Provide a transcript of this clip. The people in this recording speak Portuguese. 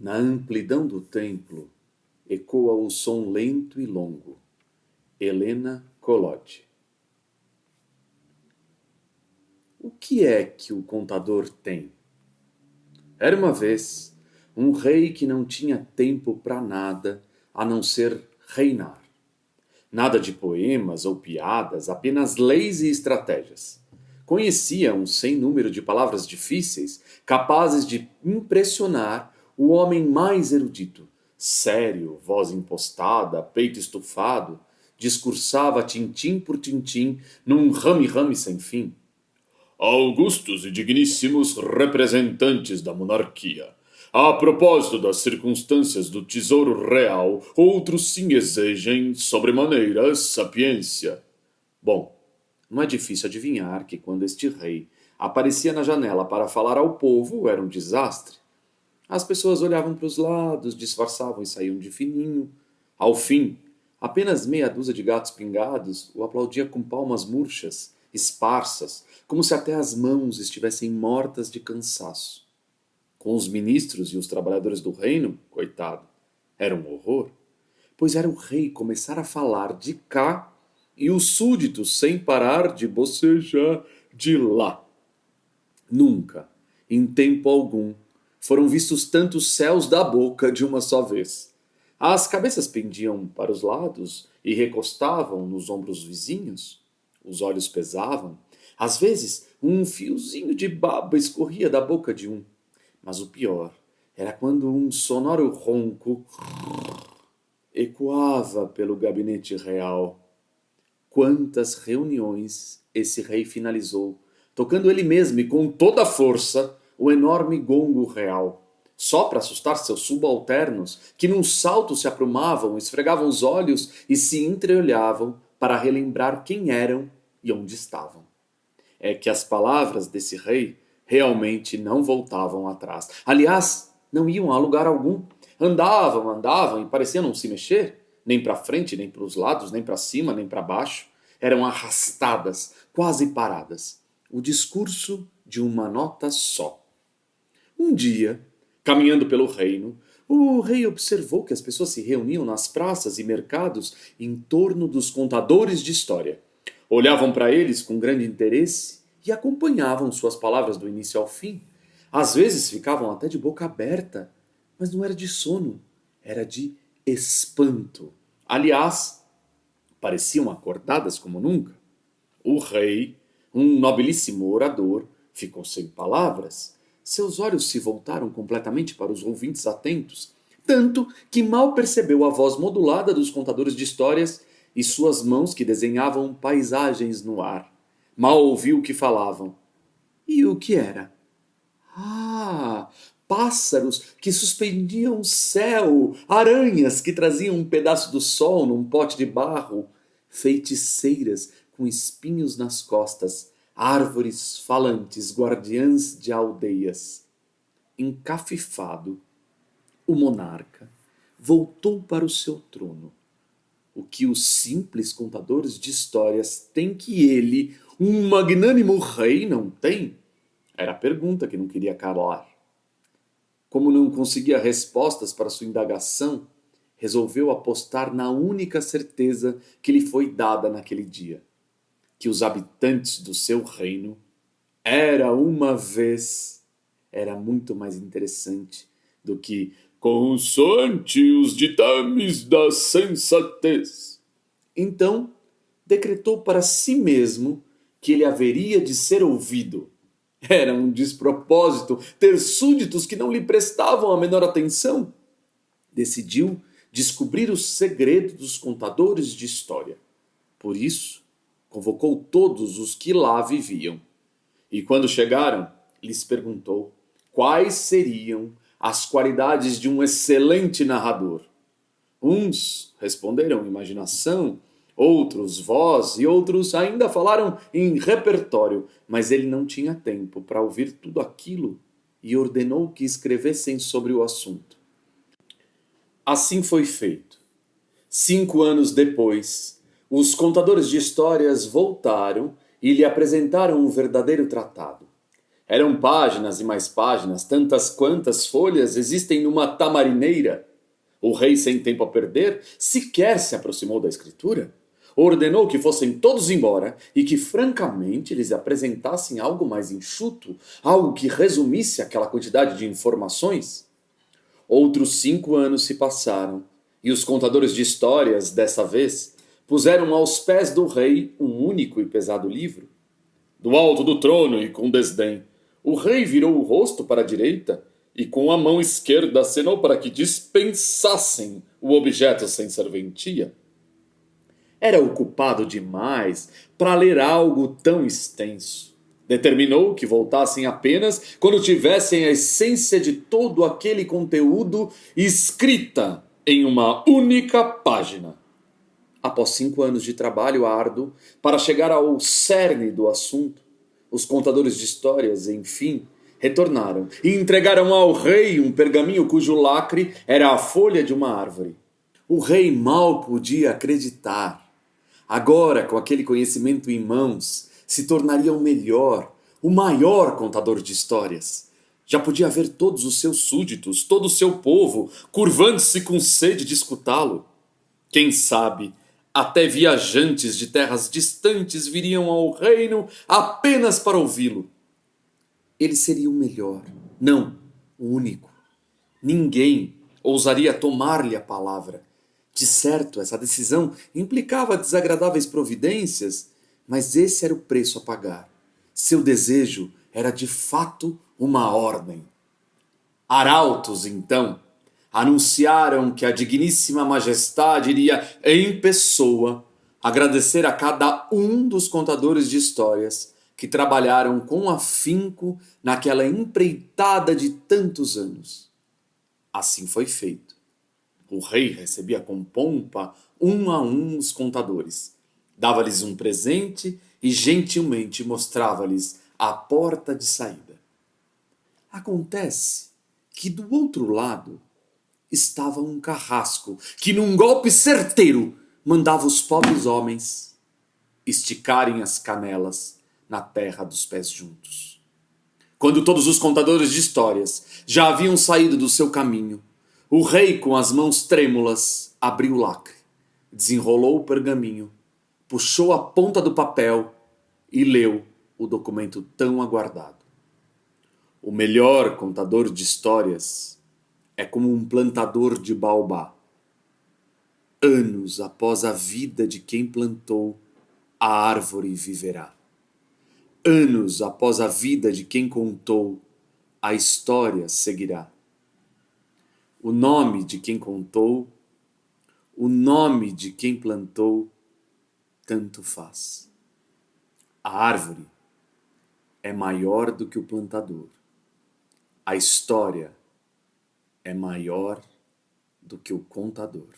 Na amplidão do templo ecoa o som lento e longo. Helena Collodi. O que é que o contador tem? Era uma vez um rei que não tinha tempo para nada a não ser reinar. Nada de poemas ou piadas, apenas leis e estratégias. Conhecia um sem número de palavras difíceis, capazes de impressionar o homem mais erudito. Sério, voz impostada, peito estufado, discursava tintim por tintim num rame-rame sem fim. Augustos e digníssimos representantes da monarquia. A propósito das circunstâncias do tesouro real, outros sim exigem, sobremaneira, sapiência. Bom, não é difícil adivinhar que quando este rei aparecia na janela para falar ao povo, era um desastre. As pessoas olhavam para os lados, disfarçavam e saíam de fininho. Ao fim, apenas meia dúzia de gatos pingados o aplaudia com palmas murchas, esparsas, como se até as mãos estivessem mortas de cansaço. Com os ministros e os trabalhadores do reino, coitado, era um horror, pois era o rei começar a falar de cá e os súditos sem parar de bocejar de lá. Nunca, em tempo algum, foram vistos tantos céus da boca de uma só vez. As cabeças pendiam para os lados e recostavam nos ombros vizinhos. Os olhos pesavam. Às vezes, um fiozinho de baba escorria da boca de um. Mas o pior era quando um sonoro ronco ecoava pelo gabinete real. Quantas reuniões esse rei finalizou, tocando ele mesmo e com toda a força o enorme gongo real, só para assustar seus subalternos, que num salto se aprumavam, esfregavam os olhos e se entreolhavam para relembrar quem eram e onde estavam. É que as palavras desse rei realmente não voltavam atrás. Aliás, não iam a lugar algum. Andavam e pareciam não se mexer, nem para frente, nem para os lados, nem para cima, nem para baixo. Eram arrastadas, quase paradas. O discurso de uma nota só. Um dia, caminhando pelo reino, o rei observou que as pessoas se reuniam nas praças e mercados em torno dos contadores de história. Olhavam para eles com grande interesse e acompanhavam suas palavras do início ao fim. Às vezes ficavam até de boca aberta, mas não era de sono, era de espanto. Aliás, pareciam acordadas como nunca. O rei, um nobilíssimo orador, ficou sem palavras. Seus olhos se voltaram completamente para os ouvintes atentos, tanto que mal percebeu a voz modulada dos contadores de histórias e suas mãos que desenhavam paisagens no ar. Mal ouviu o que falavam. E o que era? Ah, pássaros que suspendiam o céu, aranhas que traziam um pedaço do sol num pote de barro, feiticeiras com espinhos nas costas, árvores falantes, guardiãs de aldeias. Encafifado, o monarca voltou para o seu trono. O que os simples contadores de histórias têm que ele, um magnânimo rei, não tem? Era a pergunta que não queria calar. Como não conseguia respostas para sua indagação, resolveu apostar na única certeza que lhe foi dada naquele dia: que os habitantes do seu reino era muito mais interessante do que consoante os ditames da sensatez. Então, decretou para si mesmo que ele haveria de ser ouvido. Era um despropósito ter súditos que não lhe prestavam a menor atenção. Decidiu descobrir o segredo dos contadores de história. Por isso, convocou todos os que lá viviam. E quando chegaram, lhes perguntou quais seriam as qualidades de um excelente narrador. Uns responderam imaginação, outros voz e outros ainda falaram em repertório, mas ele não tinha tempo para ouvir tudo aquilo e ordenou que escrevessem sobre o assunto. Assim foi feito. 5 anos depois, os contadores de histórias voltaram e lhe apresentaram um verdadeiro tratado. Eram páginas e mais páginas, tantas quantas folhas existem numa tamarineira. O rei, sem tempo a perder, sequer se aproximou da escritura. Ordenou que fossem todos embora e que, francamente, lhes apresentassem algo mais enxuto, algo que resumisse aquela quantidade de informações. Outros 5 anos se passaram, e os contadores de histórias, dessa vez, puseram aos pés do rei um único e pesado livro. Do alto do trono e com desdém, o rei virou o rosto para a direita e com a mão esquerda acenou para que dispensassem o objeto sem serventia. Era ocupado demais para ler algo tão extenso. Determinou que voltassem apenas quando tivessem a essência de todo aquele conteúdo escrita em uma única página. Após 5 anos de trabalho árduo para chegar ao cerne do assunto, os contadores de histórias, enfim, retornaram e entregaram ao rei um pergaminho cujo lacre era a folha de uma árvore. O rei mal podia acreditar. Agora, com aquele conhecimento em mãos, se tornaria o melhor, o maior contador de histórias. Já podia ver todos os seus súditos, todo o seu povo, curvando-se com sede de escutá-lo. Quem sabe, até viajantes de terras distantes viriam ao reino apenas para ouvi-lo. Ele seria o melhor, não o único. Ninguém ousaria tomar-lhe a palavra. De certo, essa decisão implicava desagradáveis providências, mas esse era o preço a pagar. Seu desejo era de fato uma ordem. Arautos, então, anunciaram que a digníssima majestade iria, em pessoa, agradecer a cada um dos contadores de histórias que trabalharam com afinco naquela empreitada de tantos anos. Assim foi feito. O rei recebia com pompa um a um os contadores, dava-lhes um presente e gentilmente mostrava-lhes a porta de saída. Acontece que do outro lado estava um carrasco que, num golpe certeiro, mandava os pobres homens esticarem as canelas na terra dos pés juntos. Quando todos os contadores de histórias já haviam saído do seu caminho, o rei, com as mãos trêmulas, abriu o lacre, desenrolou o pergaminho, puxou a ponta do papel e leu o documento tão aguardado. O melhor contador de histórias é como um plantador de baobá. Anos após a vida de quem plantou, a árvore viverá. Anos após a vida de quem contou, a história seguirá. O nome de quem contou, o nome de quem plantou, tanto faz. A árvore é maior do que o plantador. A história é maior do que o contador.